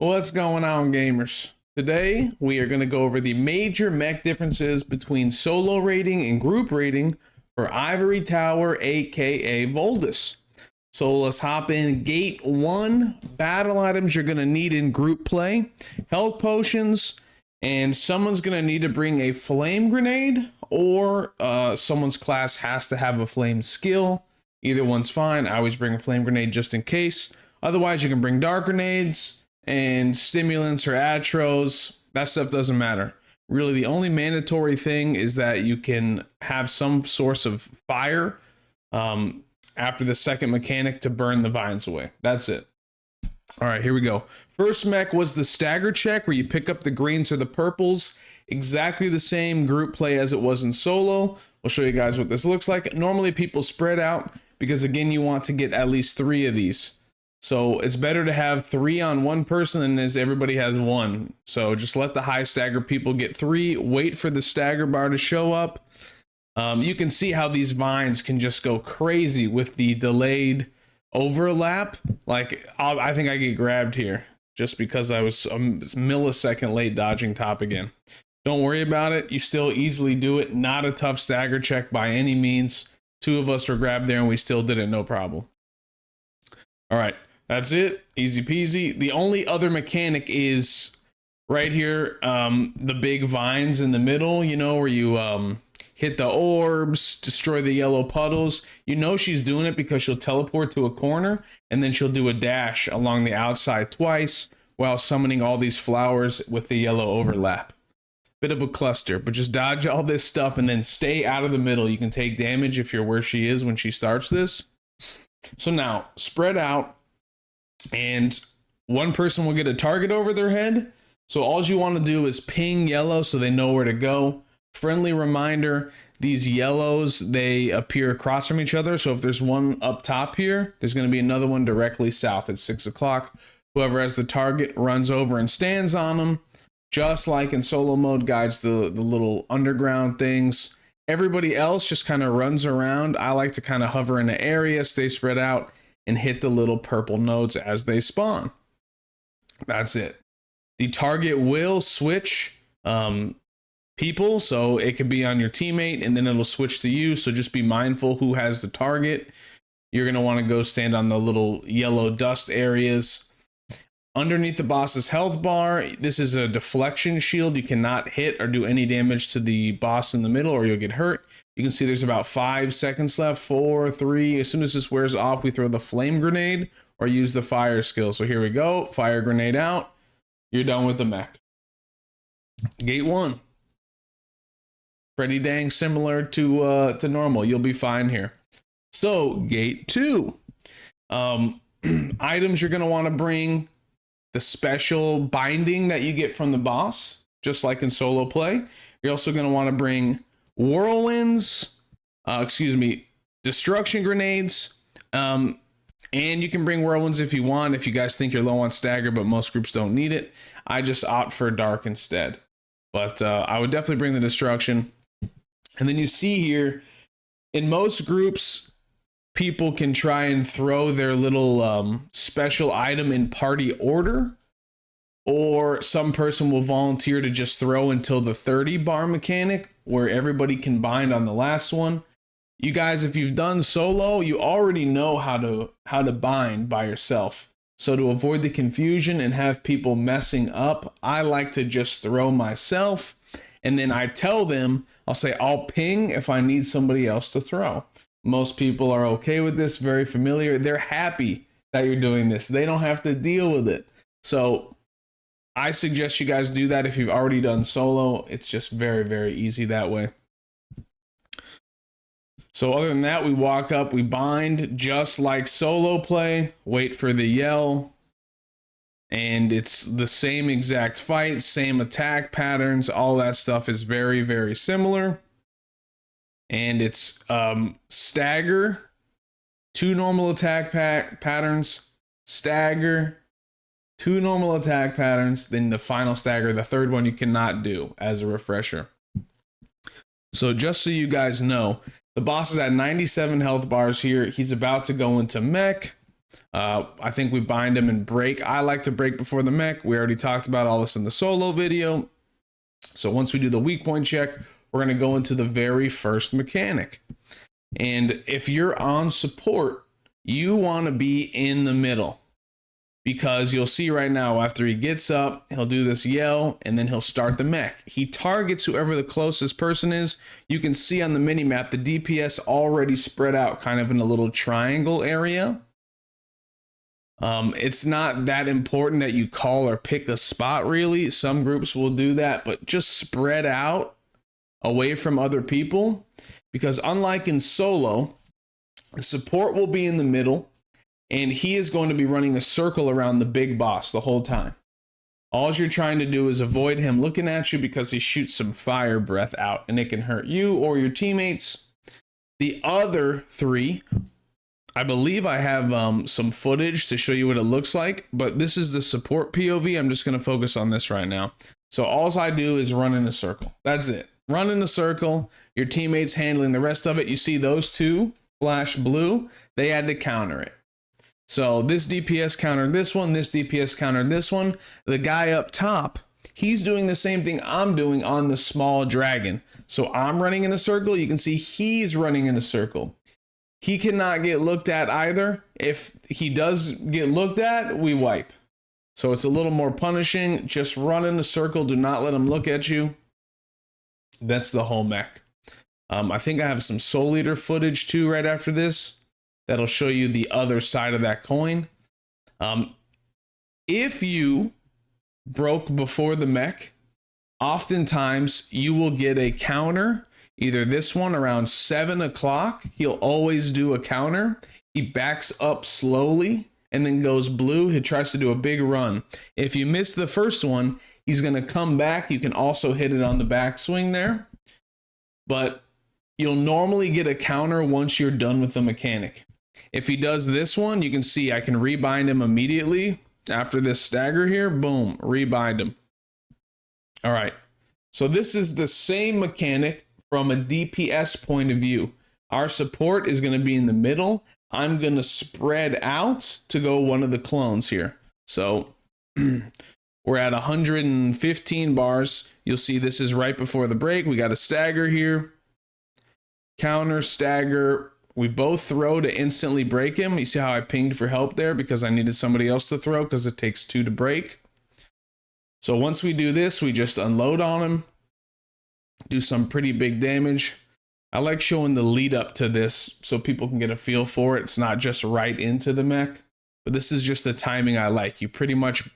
What's going on, gamers? Today, we are going to go over the major mech differences between solo rating and group rating for Ivory Tower, aka Voldis. So let's hop in. Gate 1, battle items you're going to need in group play, health potions, and someone's going to need to bring a flame grenade, or someone's class has to have a flame skill. Either one's fine. I always bring a flame grenade just in case. Otherwise, you can bring dark grenades and stimulants or atros. That stuff doesn't matter. Really, the only mandatory thing is that you can have some source of fire after the second mechanic to burn the vines away. That's it. All right, here we go. First mech was the stagger check, where you pick up the greens or the purples. Exactly the same group play as it was in solo. We'll show you guys what this looks like. Normally people spread out because, again, you want to get at least 3 of these. So it's better to have 3 on one person than as everybody has 1. So just let the high stagger people get 3. Wait for the stagger bar to show up. You can see how these vines can just go crazy with the delayed overlap. Like, I think I get grabbed here just because I was a millisecond late dodging top again. Don't worry about it. You still easily do it. Not a tough stagger check by any means. 2 of us were grabbed there and we still did it, no problem. All right. That's it. Easy peasy. The only other mechanic is right here, the big vines in the middle, you know, where you hit the orbs, destroy the yellow puddles. You know she's doing it because she'll teleport to a corner and then she'll do a dash along the outside twice while summoning all these flowers with the yellow overlap. Bit of a cluster, but just dodge all this stuff and then stay out of the middle. You can take damage if you're where she is when she starts this. So now, spread out. And one person will get a target over their head. So all you want to do is ping yellow so they know where to go. Friendly reminder, these yellows, they appear across from each other. So if there's one up top here, there's going to be another one directly south at 6 o'clock. Whoever has the target runs over and stands on them. Just like in solo mode, guides the little underground things. Everybody else just kind of runs around. I like to kind of hover in the area, stay spread out, and hit the little purple nodes as they spawn. That's it. The target will switch people, so it could be on your teammate and then it'll switch to you. So just be mindful who has the target. You're going to want to go stand on the little yellow dust areas. Underneath the boss's health bar, this is a deflection shield. You cannot hit or do any damage to the boss in the middle or you'll get hurt. You can see there's about 5 seconds left, 4, 3. As soon as this wears off, we throw the flame grenade or use the fire skill. So here we go. Fire grenade out. You're done with the mech. Gate 1. Pretty dang similar to normal. You'll be fine here. So gate 2. Items you're going to want to bring. The special binding that you get from the boss, just like in solo play. You're also going to want to bring whirlwinds, destruction grenades, and you can bring whirlwinds if you want, if you guys think you're low on stagger, but most groups don't need it. I just opt for dark instead, but I would definitely bring the destruction. And then you see here, in most groups, people can try and throw their little special item in party order, or some person will volunteer to just throw until the 30 bar mechanic where everybody can bind on the last one. You guys, if you've done solo, you already know how to bind by yourself. So to avoid the confusion and have people messing up, I like to just throw myself, and then I tell them, I'll say, I'll ping if I need somebody else to throw. Most people are okay with this, very familiar. They're happy that you're doing this. They don't have to deal with it. So I suggest you guys do that if you've already done solo. It's just very, very easy that way. So other than that, we walk up, we bind just like solo play, wait for the yell, and it's the same exact fight, same attack patterns. All that stuff is very, very similar. And it's stagger, 2 normal attack patterns, stagger, 2 normal attack patterns, then the final stagger, the third one you cannot do, as a refresher. So just so you guys know, the boss is at 97 health bars here. He's about to go into mech. I think we bind him and break. I like to break before the mech. We already talked about all this in the solo video. So once we do the weak point check, we're going to go into the very first mechanic. And if you're on support, you want to be in the middle, because you'll see right now, after he gets up, he'll do this yell, and then he'll start the mech. He targets whoever the closest person is. You can see on the mini map, the DPS already spread out kind of in a little triangle area. It's not that important that you call or pick a spot, really. Some groups will do that, but just spread out away from other people, because unlike in solo, the support will be in the middle, and he is going to be running a circle around the big boss the whole time. All you're trying to do is avoid him looking at you, because he shoots some fire breath out, and it can hurt you or your teammates. The other three, I believe I have some footage to show you what it looks like, but this is the support POV. I'm just going to focus on this right now. So all I do is run in a circle. That's it. Run in a circle. Your teammates handling the rest of it. You see those two flash blue? They had to counter it. So this DPS countered this one. This DPS countered this one. The guy up top, he's doing the same thing I'm doing on the small dragon. So I'm running in a circle. You can see he's running in a circle. He cannot get looked at either. If he does get looked at, we wipe. So it's a little more punishing. Just run in a circle. Do not let him look at you. That's the whole mech. I think I have some Soul Eater footage too right after this. That'll show you the other side of that coin. If you broke before the mech, oftentimes you will get a counter. Either this one around 7 o'clock, he'll always do a counter. He backs up slowly and then goes blue. He tries to do a big run. If you miss the first one, he's going to come back. You can also hit it on the backswing there. But you'll normally get a counter once you're done with the mechanic. If he does this one, you can see I can rebind him immediately. After this stagger here, boom, rebind him. All right. So this is the same mechanic from a DPS point of view. Our support is going to be in the middle. I'm going to spread out to go one of the clones here. So we're at 115 bars. You'll see this is right before the break. We got a stagger here. Counter, stagger. We both throw to instantly break him. You see how I pinged for help there because I needed somebody else to throw because it takes 2 to break. So once we do this, we just unload on him. Do some pretty big damage. I like showing the lead up to this so people can get a feel for it. It's not just right into the mech, but this is just the timing I like. You pretty much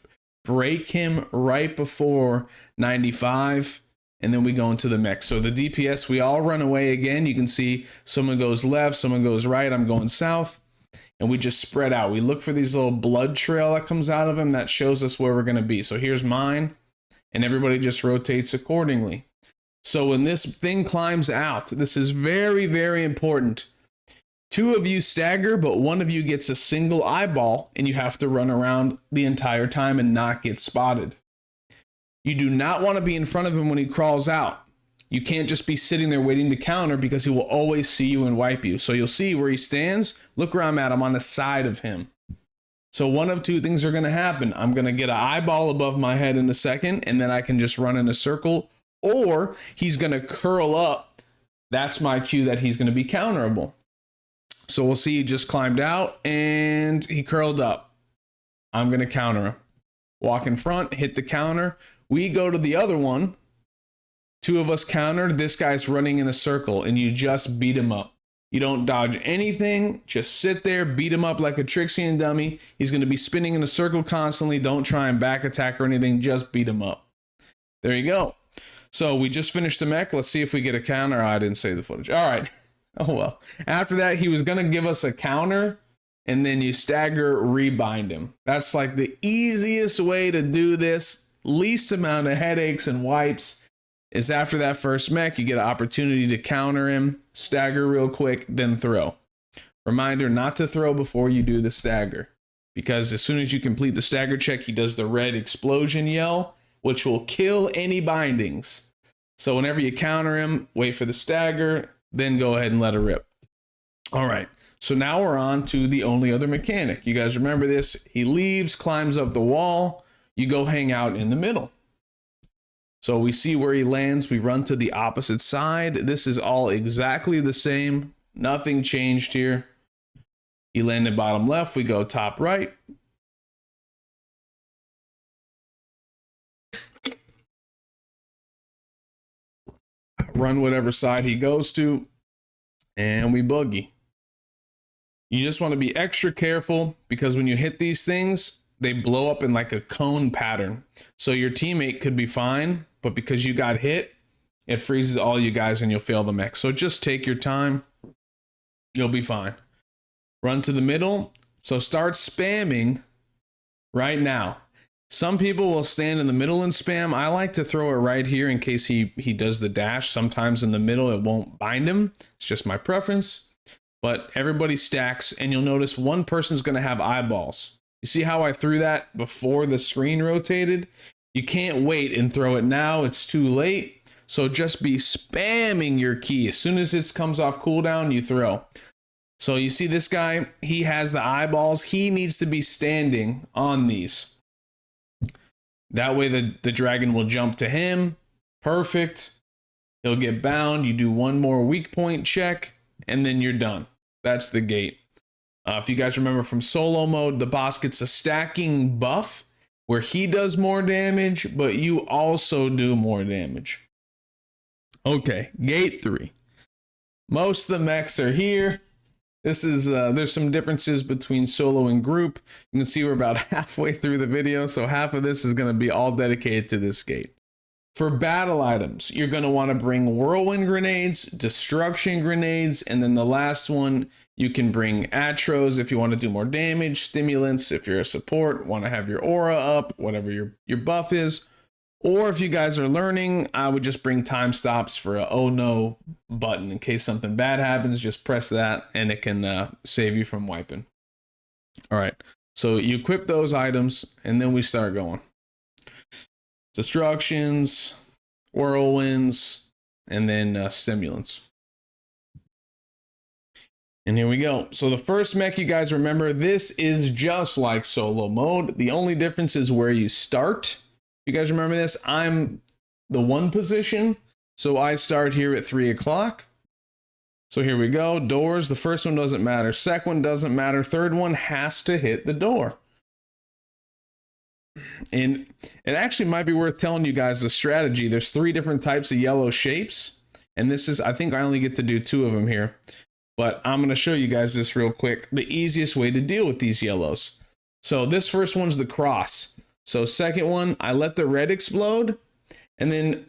break him right before 95, and then we go into the mech. So the DPS, we all run away again. You can see someone goes left, someone goes right. I'm going south, and we just spread out. We look for these little blood trail that comes out of him that shows us where we're going to be. So here's mine, and everybody just rotates accordingly. So when this thing climbs out, this is very, very important. 2 of you stagger, but 1 of you gets a single eyeball, and you have to run around the entire time and not get spotted. You do not want to be in front of him when he crawls out. You can't just be sitting there waiting to counter because he will always see you and wipe you. So you'll see where he stands. Look where I'm at. I'm on the side of him. So one of 2 things are going to happen. I'm going to get an eyeball above my head in a second, and then I can just run in a circle. Or he's going to curl up. That's my cue that he's going to be counterable. So we'll see he just climbed out and he curled up. I'm going to counter him. Walk in front, hit the counter. We go to the other one. 2 of us countered. This guy's running in a circle and you just beat him up. You don't dodge anything. Just sit there, beat him up like a Trixian dummy. He's going to be spinning in a circle constantly. Don't try and back attack or anything. Just beat him up. There you go. So we just finished the mech. Let's see if we get a counter. Oh, I didn't save the footage. All right. Oh, well. After that, he was going to give us a counter, and then you stagger, rebind him. That's like the easiest way to do this. Least amount of headaches and wipes is after that first mech, you get an opportunity to counter him, stagger real quick, then throw. Reminder not to throw before you do the stagger, because as soon as you complete the stagger check, he does the red explosion yell, which will kill any bindings. So whenever you counter him, wait for the stagger, then go ahead and let it rip. All right. So now we're on to the only other mechanic. You guys remember this? He leaves, climbs up the wall. You go hang out in the middle. So we see where he lands. We run to the opposite side. This is all exactly the same. Nothing changed here. He landed bottom left. We go top right. Run whatever side he goes to. And we boogie. You just want to be extra careful because when you hit these things, they blow up in like a cone pattern. So your teammate could be fine, but because you got hit, it freezes all you guys and you'll fail the mech. So just take your time. You'll be fine. Run to the middle. So start spamming right now. Some people will stand in the middle and spam. I like to throw it right here in case he does the dash. Sometimes in the middle, it won't bind him. It's just my preference. But everybody stacks, and you'll notice one person's going to have eyeballs. You see how I threw that before the screen rotated? You can't wait and throw it now. It's too late. So just be spamming your key. As soon as it comes off cooldown, you throw. So you see this guy, he has the eyeballs. He needs to be standing on these. That way the dragon will jump to him. Perfect. He'll get bound. You do one more weak point check, and then you're done. That's the gate. If you guys remember from solo mode, the boss gets a stacking buff where he does more damage, but you also do more damage. Okay, gate 3. Most of the mechs are here. This is there's some differences between solo and group. You can see we're about halfway through the video, so half of this is going to be all dedicated to this gate. For battle items, you're going to want to bring whirlwind grenades, destruction grenades, and then the last one, you can bring atros if you want to do more damage, stimulants if you're a support, want to have your aura up, whatever your buff is. Or if you guys are learning, I would just bring time stops for a oh no button. In case something bad happens, just press that and it can save you from wiping. All right, so you equip those items and then we start going. Destructions, whirlwinds, and then stimulants. And here we go. So the first mech, you guys remember, this is just like solo mode. The only difference is where you start. You guys remember this? I'm the 1 position, so I start here at 3 o'clock. So here we go. Doors. The first one doesn't matter. Second one doesn't matter. Third one has to hit the door. And it actually might be worth telling you guys the strategy. There's 3 different types of yellow shapes. And this is, I think I only get to do 2 of them here. But I'm going to show you guys this real quick. The easiest way to deal with these yellows. So this first one's the cross. So second one, I let the red explode. And then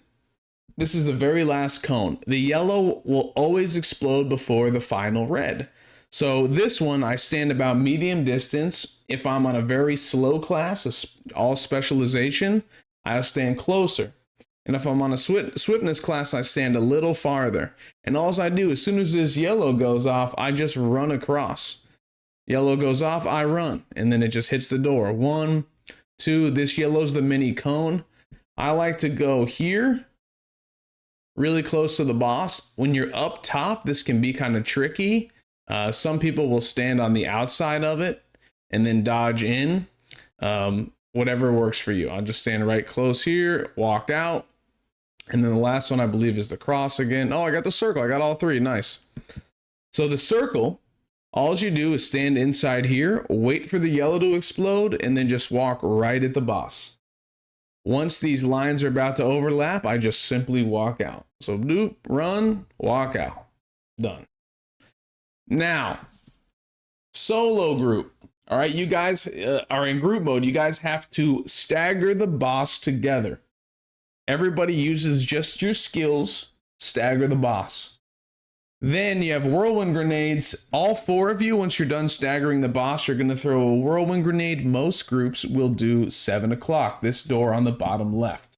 this is the very last cone. The yellow will always explode before the final red. So this one, I stand about medium distance. If I'm on a very slow class, all specialization, I'll stand closer. And if I'm on a swiftness class, I stand a little farther. And all I do, as soon as this yellow goes off, I just run across. Yellow goes off, I run. And then it just hits the door. 1, 2, this yellow's the mini cone. I like to go here, really close to the boss. When you're up top, this can be kind of tricky. Some people will stand on the outside of it and then dodge in. Whatever works for you. I'll just stand right close here, walk out. And then the last one, I believe, is the cross again. Oh, I got the circle. I got all 3. Nice. So the circle, all you do is stand inside here, wait for the yellow to explode, and then just walk right at the boss. Once these lines are about to overlap, I just simply walk out. So doop, run, walk out. Done. Now, solo group. All right, you guys are in group mode. You guys have to stagger the boss together. Everybody uses just your skills, stagger the boss. Then you have whirlwind grenades. All 4 of you, once you're done staggering the boss, you're going to throw a whirlwind grenade. Most groups will do 7 o'clock, this door on the bottom left.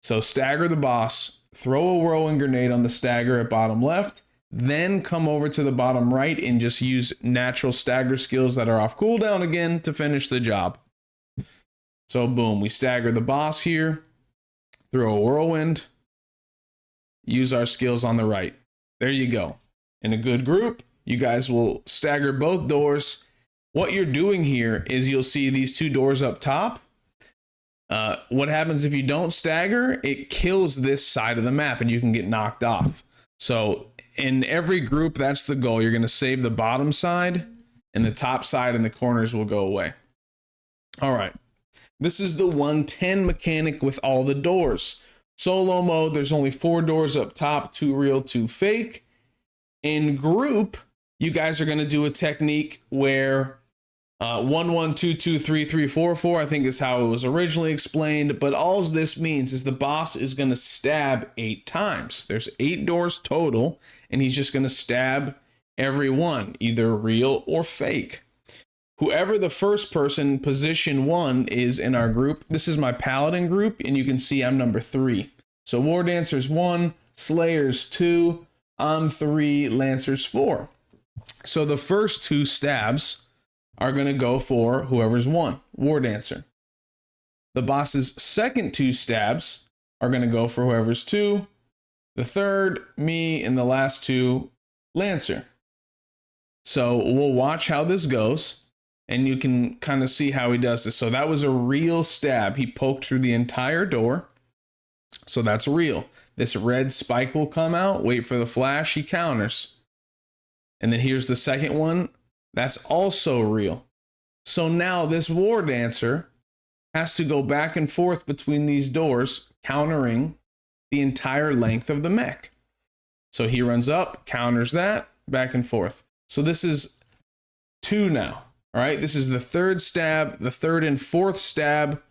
So stagger the boss, throw a whirlwind grenade on the stagger at bottom left, then come over to the bottom right and just use natural stagger skills that are off cooldown again to finish the job. So boom, we stagger the boss here, throw a whirlwind, use our skills on the right. There you go. In a good group, You guys will stagger both doors. What you're doing here is you'll see these two doors up top. What happens if you don't stagger? It kills this side of the map and you can get knocked off. So in every group, that's the goal. You're going to save the bottom side, and the top side and the corners will go away. All right. This is the 110 mechanic with all the doors. Solo mode, there's only 4 doors up top, 2 real, 2 fake. In group, you guys are going to do a technique where 1 1 2 2 3 3 4 4, I think is how it was originally explained. But all this means is the boss is going to stab 8 times. There's 8 doors total, and he's just going to stab every one, either real or fake. Whoever the first person, position 1, is in our group. This is my paladin group, and you can see I'm number 3. So War Dancer's 1, Slayer's 2, I'm 3, Lancer's 4. So the first 2 stabs are going to go for whoever's 1, War Dancer. The boss's second 2 stabs are going to go for whoever's 2. The third, me, and the last 2, Lancer. So we'll watch how this goes, and you can kind of see how he does this. So that was a real stab. He poked through the entire door. So that's real. This red spike will come out. Wait for the flash. He counters. And then here's the second one. That's also real. So now this War Dancer has to go back and forth between these doors, countering the entire length of the mech. So he runs up, counters that, back and forth. So this is 2 now. All right, this is the third stab. The third and fourth stab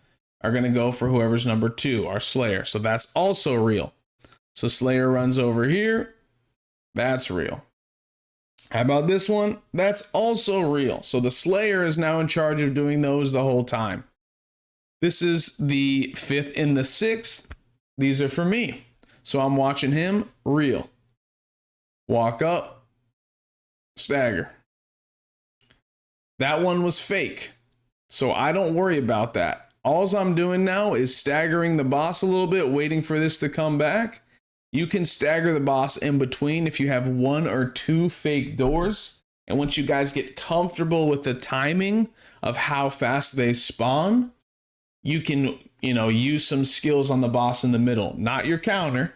are going to go for whoever's number 2, our Slayer. So that's also real. So Slayer runs over here. That's real. How about this one? That's also real. So the Slayer is now in charge of doing those the whole time. This is the 5th and the 6th. These are for me. So I'm watching him. Real. Walk up. Stagger. That one was fake. So I don't worry about that. All I'm doing now is staggering the boss a little bit, waiting for this to come back. You can stagger the boss in between if you have 1 or 2 fake doors. And once you guys get comfortable with the timing of how fast they spawn, you can, use some skills on the boss in the middle. Not your counter.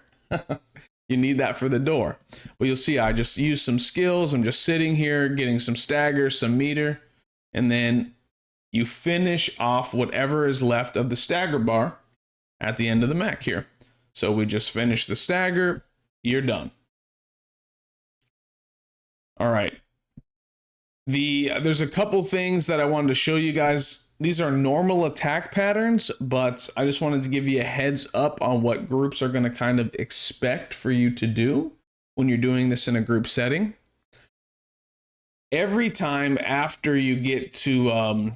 You need that for the door. But you'll see I just use some skills. I'm just sitting here getting some stagger, some meter. And then you finish off whatever is left of the stagger bar at the end of the mech here. So we just finish the stagger. You're done. All right. There's a couple things that I wanted to show you guys. These are normal attack patterns, but I just wanted to give you a heads up on what groups are going to kind of expect for you to do when you're doing this in a group setting. Every time after you get to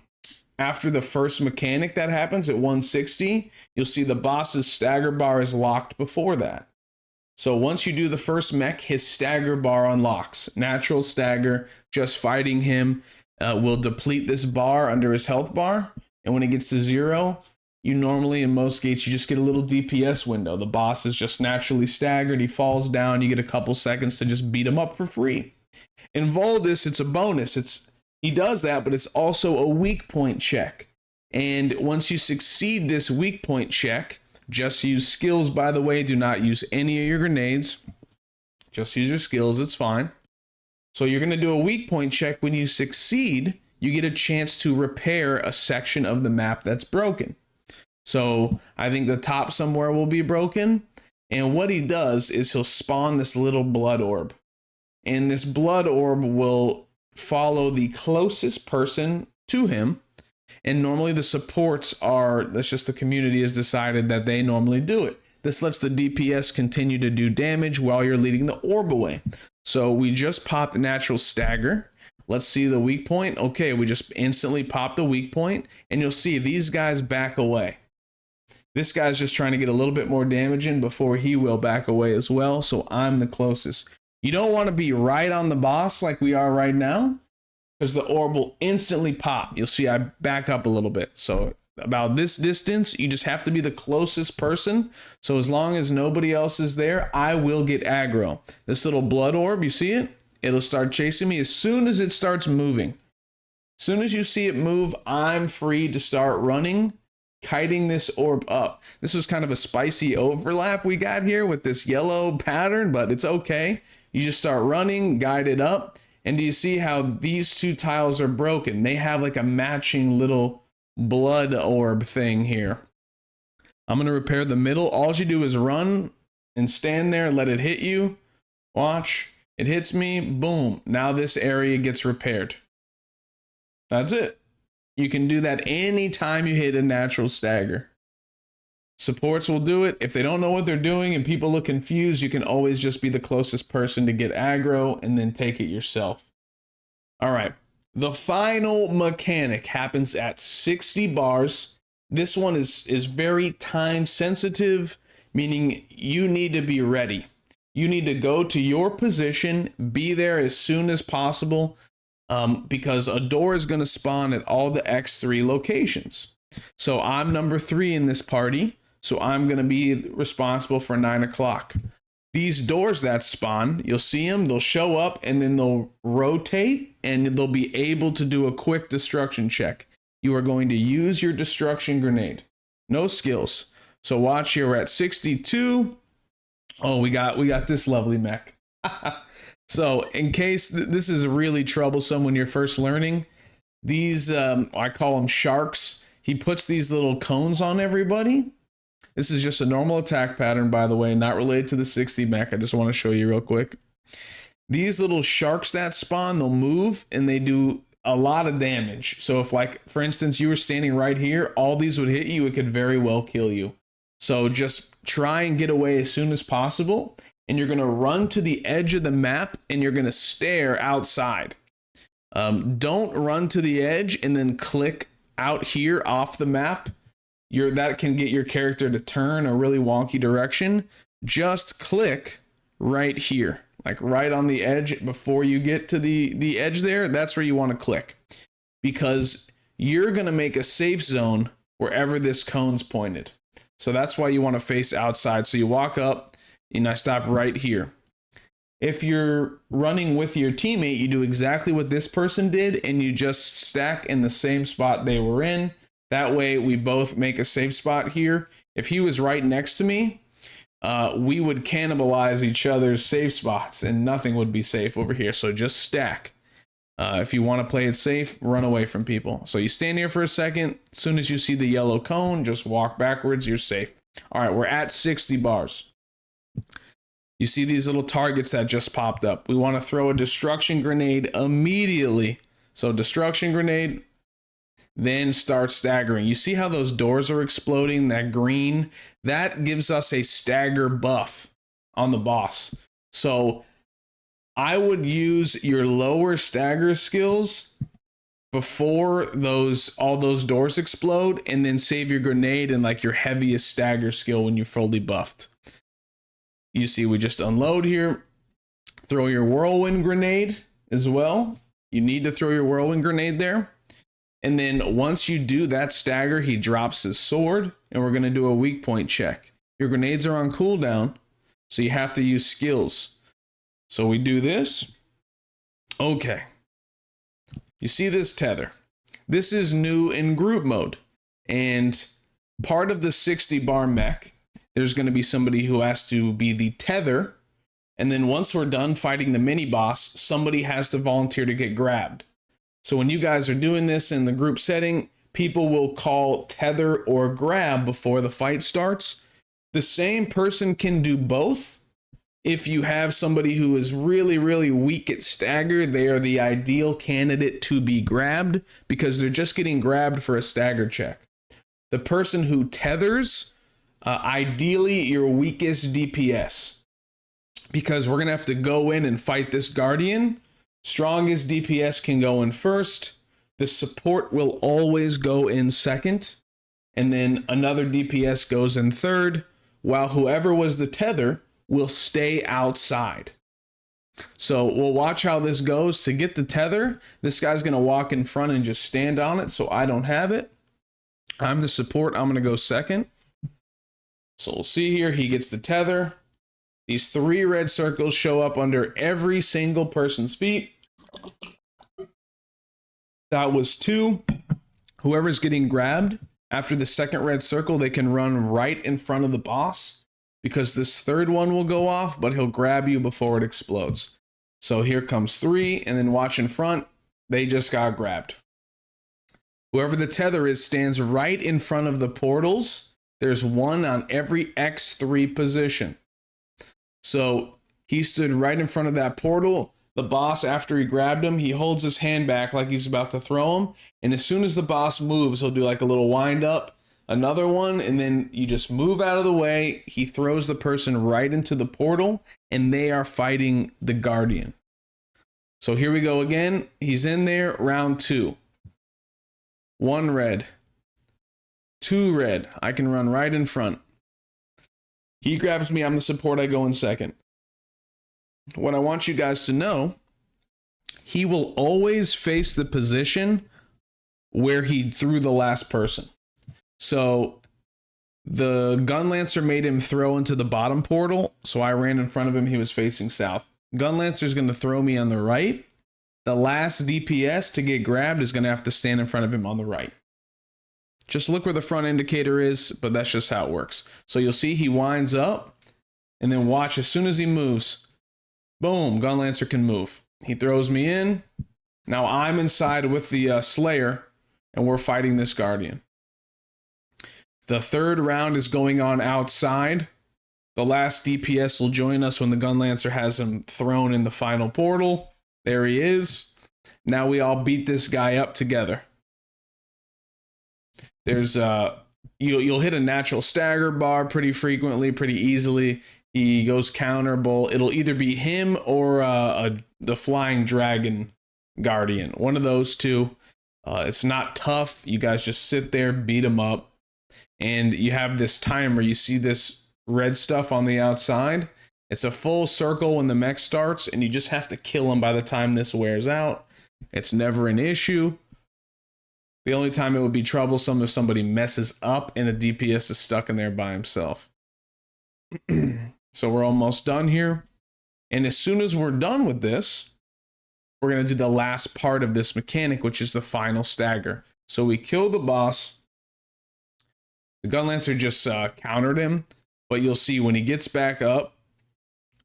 after the first mechanic that happens at 160, you'll see the boss's stagger bar is locked before that. So once you do the first mech, his stagger bar unlocks. Natural stagger, just fighting him will deplete this bar under his health bar. And when it gets to 0, you normally, in most gates, you just get a little DPS window. The boss is just naturally staggered. He falls down. You get a couple seconds to just beat him up for free. In Voldis, it's a bonus. He does that, but it's also a weak point check. And once you succeed this weak point check, just use skills, by the way. Do not use any of your grenades. Just use your skills. It's fine. So you're going to do a weak point check. When you succeed, you get a chance to repair a section of the map that's broken. So I think the top somewhere will be broken. And what he does is he'll spawn this little blood orb. And this blood orb will follow the closest person to him. And normally the supports that's just the community has decided that they normally do it. This lets the DPS continue to do damage while you're leading the orb away. So we just popped the natural stagger. Let's see the weak point. Okay, we just instantly popped the weak point, and you'll see these guys back away. This guy's just trying to get a little bit more damage in before he will back away as well. So I'm the closest. You don't want to be right on the boss like we are right now, because the orb will instantly pop. You'll see I back up a little bit. So about this distance, you just have to be the closest person. So as long as nobody else is there, I will get aggro. This little blood orb, you see it? it'll start chasing me as soon as it starts moving. As soon as you see it move, I'm free to start running, kiting this orb up. This was kind of a spicy overlap we got here with this yellow pattern, but it's okay. You just start running, guide it up. And do you see how these two tiles are broken? They have like a matching little blood orb thing here. I'm going to repair the middle. All you do is run and stand there, let it hit you. Watch, it hits me, boom. Now this area gets repaired. That's it. You can do that anytime you hit a natural stagger. Supports will do it. If they don't know what they're doing and people look confused, you can always just be the closest person to get aggro and then take it yourself. All right. The final mechanic happens at 60 bars. This one is very time sensitive, meaning you need to be ready. You need to go to your position, be there as soon as possible, because a door is going to spawn at all the X3 locations. So I'm number 3 in this party. So I'm going to be responsible for 9 o'clock. These doors that spawn, you'll see them, they'll show up and then they'll rotate and they'll be able to do a quick destruction check. You are going to use your destruction grenade. No skills. So watch here, we're at 62. Oh, we got this lovely mech. So in case this is really troublesome when you're first learning, these, I call them sharks. He puts these little cones on everybody. This is just a normal attack pattern, by the way, not related to the 60 mech. I just want to show you real quick. These little sharks that spawn, they'll move and they do a lot of damage. So if, like, for instance, you were standing right here, all these would hit you, it could very well kill you. So just try and get away as soon as possible. And you're going to run to the edge of the map and you're going to stare outside. Don't run to the edge and then click out here off the map. That can get your character to turn a really wonky direction. Just click right here, like right on the edge before you get to the edge there. That's where you want to click, because you're going to make a safe zone wherever this cone's pointed. So that's why you want to face outside. So you walk up and I stop right here. If you're running with your teammate, you do exactly what this person did and you just stack in the same spot they were in. That way we both make a safe spot here. If he was right next to me, we would cannibalize each other's safe spots and nothing would be safe over here. So just stack. If you want to play it safe, run away from people. So you stand here for a second. As soon as you see the yellow cone, just walk backwards. You're safe. All right, we're at 60 bars. You see these little targets that just popped up. We want to throw a destruction grenade immediately. So destruction grenade, then start staggering. You see how those doors are exploding, that green? That gives us a stagger buff on the boss. So I would use your lower stagger skills before all those doors explode, and then save your grenade and like your heaviest stagger skill when you're fully buffed. You see we just unload here. Throw your whirlwind grenade as well. You need to throw your whirlwind grenade there. And then once you do that stagger, he drops his sword, and we're going to do a weak point check. Your grenades are on cooldown, so you have to use skills. So we do this. Okay. You see this tether. This is new in group mode. And part of the 60 bar mech, there's going to be somebody who has to be the tether. And then once we're done fighting the mini boss, somebody has to volunteer to get grabbed. So when you guys are doing this in the group setting, people will call tether or grab before the fight starts. The same person can do both. If you have somebody who is really, really weak at stagger, they are the ideal candidate to be grabbed because they're just getting grabbed for a stagger check. The person who tethers, ideally your weakest DPS, because we're going to have to go in and fight this guardian. Strongest DPS can go in first. The support will always go in second. And then another DPS goes in third, while whoever was the tether will stay outside. So we'll watch how this goes. To get the tether, this guy's going to walk in front and just stand on it, so I don't have it. I'm the support. I'm going to go second. So we'll see here. He gets the tether. These 3 red circles show up under every single person's feet. That was 2. Whoever's getting grabbed after the second red circle, they can run right in front of the boss because this third one will go off, but he'll grab you before it explodes. So here comes 3, and then watch in front. They just got grabbed. Whoever the tether is stands right in front of the portals. There's 1 on every X3 position. So he stood right in front of that portal. The boss, after he grabbed him, he holds his hand back like he's about to throw him. And as soon as the boss moves, he'll do like a little wind up, another one, and then you just move out of the way. He throws the person right into the portal, and they are fighting the Guardian. So here we go again. He's in there, round 2. 1 red. 2 red. I can run right in front. He grabs me, I'm the support, I go in second. What I want you guys to know, he will always face the position where he threw the last person. So the Gunlancer made him throw into the bottom portal, so I ran in front of him, he was facing south. Gunlancer's going to throw me on the right. The last DPS to get grabbed is going to have to stand in front of him on the right. Just look where the front indicator is, but that's just how it works. So you'll see he winds up, and then watch as soon as he moves, boom, Gunlancer can move. He throws me in. Now I'm inside with the Slayer, and we're fighting this Guardian. The third round is going on outside. The last DPS will join us when the Gunlancer has him thrown in the final portal. There he is. Now we all beat this guy up together. There's you'll hit a natural stagger bar pretty frequently, pretty easily. He goes counterable. It'll either be him or the flying dragon Guardian. One of those two. It's not tough. You guys just sit there, beat him up. And you have this timer. You see this red stuff on the outside. It's a full circle when the mech starts, and you just have to kill him by the time this wears out. It's never an issue. The only time it would be troublesome if somebody messes up and a DPS is stuck in there by himself. So we're almost done here. And as soon as we're done with this, we're going to do the last part of this mechanic, which is the final stagger. So we kill the boss. The Gunlancer just countered him, but you'll see when he gets back up,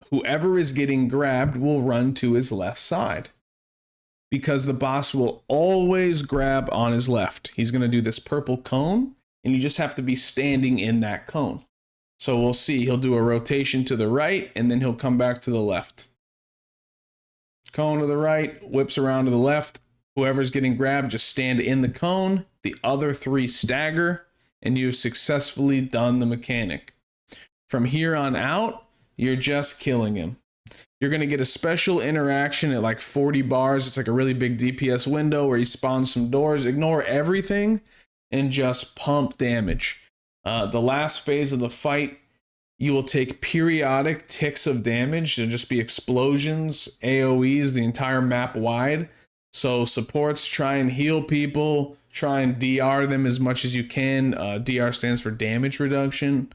whoever is getting grabbed will run to his left side, because the boss will always grab on his left. He's going to do this purple cone, and you just have to be standing in that cone. So we'll see. He'll do a rotation to the right, and then he'll come back to the left. Cone to the right, whips around to the left. Whoever's getting grabbed, just stand in the cone. The other 3 stagger, and you've successfully done the mechanic. From here on out, you're just killing him. You're going to get a special interaction at like 40 bars. It's like a really big DPS window where he spawns some doors. Ignore everything and just pump damage. The last phase of the fight, you will take periodic ticks of damage. There'll just be explosions, AoEs, the entire map wide. So supports try and heal people, try and DR them as much as you can. DR stands for damage reduction.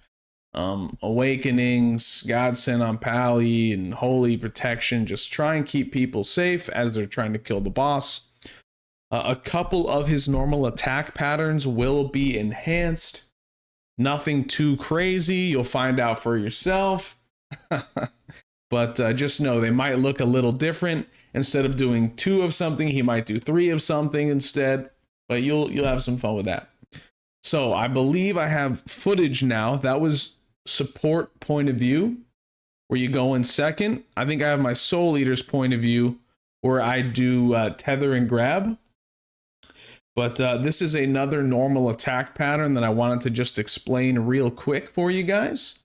Awakenings, Godsend on Pally, and Holy Protection. Just try and keep people safe as they're trying to kill the boss. A couple of his normal attack patterns will be enhanced. Nothing too crazy. You'll find out for yourself. But just know they might look a little different. Instead of doing 2 of something, he might do 3 of something instead. But you'll have some fun with that. So I believe I have footage now. That was support point of view, where you go in second. I think I have my Soul Eater's point of view, where I do tether and grab. But this is another normal attack pattern that I wanted to just explain real quick for you guys.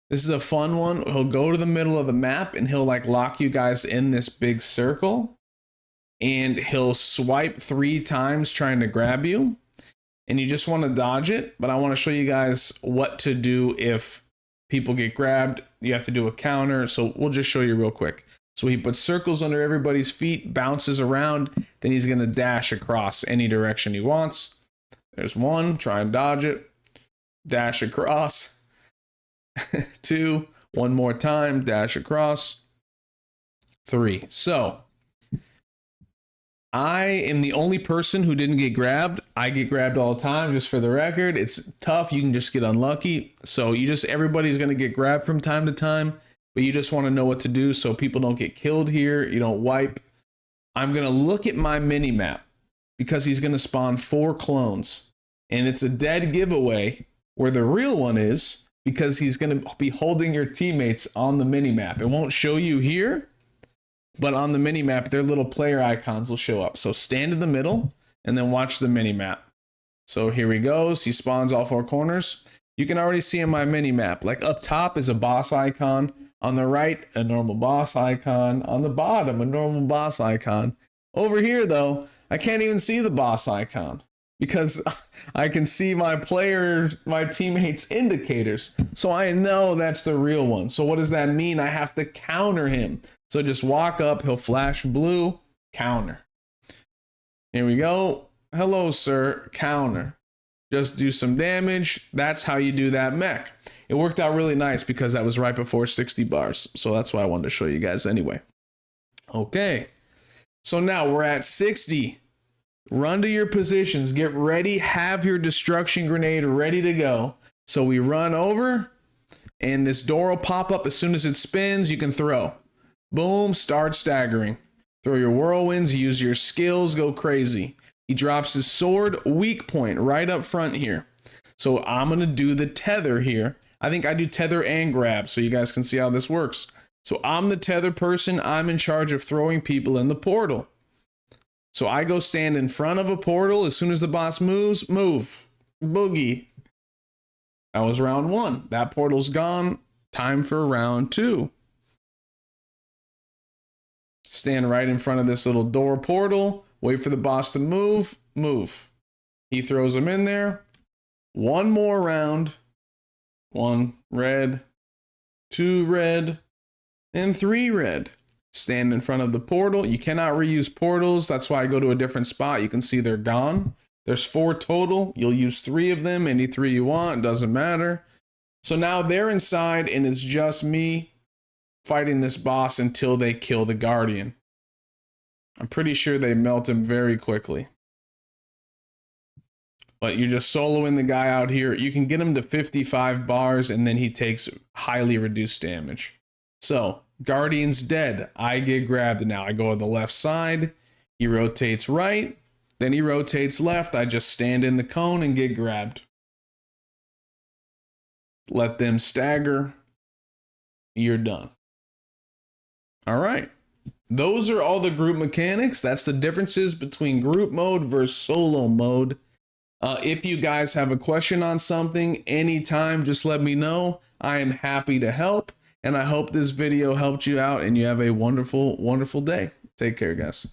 This is a fun one. He'll go to the middle of the map and he'll like lock you guys in this big circle. And he'll swipe 3 times trying to grab you. And you just want to dodge it. But I want to show you guys what to do if people get grabbed. You have to do a counter. So we'll just show you real quick. So he puts circles under everybody's feet, bounces around, then he's going to dash across any direction he wants. There's 1, try and dodge it. Dash across. 2, One more time, dash across. 3. So I am the only person who didn't get grabbed. I get grabbed all the time, just for the record. It's tough. You can just get unlucky. So everybody's going to get grabbed from time to time, but you just want to know what to do so people don't get killed here. You don't wipe. I'm going to look at my mini map because he's going to spawn 4 clones, and it's a dead giveaway where the real one is, because he's going to be holding your teammates on the mini map. It won't show you here, but on the mini map, their little player icons will show up. So stand in the middle and then watch the mini map. So here he goes. He spawns all 4 corners. You can already see in my mini map, like up top is a boss icon. On the right, a normal boss icon. On the bottom, a normal boss icon. Over here, though, I can't even see the boss icon because I can see my teammates' indicators. So I know that's the real one. So what does that mean? I have to counter him. So just walk up, he'll flash blue, counter. Here we go. Hello, sir, counter. Just do some damage. That's how you do that mech. It worked out really nice because that was right before 60 bars. So that's why I wanted to show you guys anyway. Okay. So now we're at 60. Run to your positions. Get ready. Have your destruction grenade ready to go. So we run over, and this door will pop up. As soon as it spins, you can throw. Boom, start staggering. Throw your whirlwinds, use your skills, go crazy. He drops his sword, weak point, right up front here. So I'm going to do the tether here. I think I do tether and grab so you guys can see how this works. So I'm the tether person. I'm in charge of throwing people in the portal. So I go stand in front of a portal. As soon as the boss moves, move. Boogie. That was round 1. That portal's gone. Time for round 2. Stand right in front of this little door portal. Wait for the boss to move. Move. He throws them in there. 1 more round. 1 red. 2 red. And 3 red. Stand in front of the portal. You cannot reuse portals. That's why I go to a different spot. You can see they're gone. There's 4 total. You'll use 3 of them. Any 3 you want. Doesn't matter. So now they're inside and it's just me fighting this boss until they kill the Guardian. I'm pretty sure they melt him very quickly. But you're just soloing the guy out here. You can get him to 55 bars and then he takes highly reduced damage. So, Guardian's dead. I get grabbed now. I go to the left side. He rotates right. Then he rotates left. I just stand in the cone and get grabbed. Let them stagger. You're done. All right. Those are all the group mechanics. That's the differences between group mode versus solo mode. If you guys have a question on something anytime, just let me know. I am happy to help. And I hope this video helped you out and you have a wonderful, wonderful day. Take care, guys.